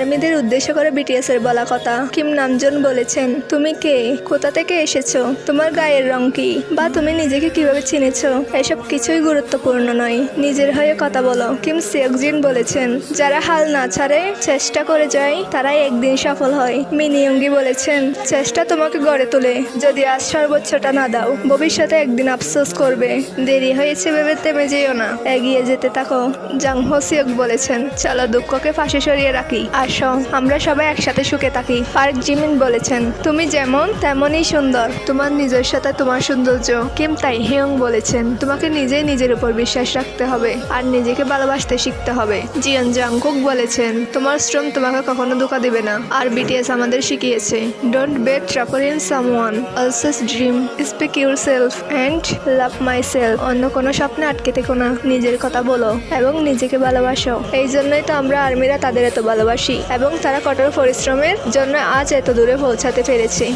আর্মিদের উদ্দেশ্য করে বিটিএস এর বলা কথা। কিম নামজুন বলেছেন, তুমি কে, কোথা থেকে এসেছো, তোমার গায়ের রং কি, বা তুমি নিজেকে কিভাবে চিনেছো, এসব কিছুই গুরুত্বপূর্ণ নয়, নিজের হয়ে কথা বলো। কিম সিয়কজিন বলেছেন, যারা হাল না ছাড়ে, চেষ্টা করে যায়, তারাই একদিন সফল হয়। মিন ইয়ংগি বলেছেন, চেষ্টা তোমাকে গড়ে তোলে, যদি আজ সর্বোচ্চটা না দাও, ভবিষ্যতে একদিন আফসোস করবে। দেরি হয়েছে ভেবে থেমে যেও না, এগিয়ে যেতে থাকো। জাং হো সিওক বলেছেন, চলো দুঃখকে পাশে সরিয়ে রাখি, আসো আমরা সবাই একসাথে সুখে থাকি। পার্ক জিমিন বলেছেন, তুমি যেমন তেমনই সুন্দর, তোমার নিজের সাথে তোমার সৌন্দর্য। কিম তাই হেয়ং বলেছেন, তোমাকে নিজেই নিজের উপর বিশ্বাস রাখতে হবে আর নিজেকে ভালোবাসতে শিখতে হবে। জিয়ন জাংকুক বলেছেন, তোমার শ্রম তোমাকে কখনো ধোঁকা দিবে না। আর বিটিএস আমাদের শিখিয়েছে, don't be trapped in someone, else's dream, speak yourself and love myself. অন্য কোনো স্বপ্নে আটকে থেকো না, নিজের কথা বলো এবং নিজেকে ভালোবাসো। এই জন্যই তো আমরা আর্মিরা তাদের এত ভালোবাসি এবং তারা কঠোর পরিশ্রমের জন্য আজ এত দূরে পৌঁছাতে পেরেছে।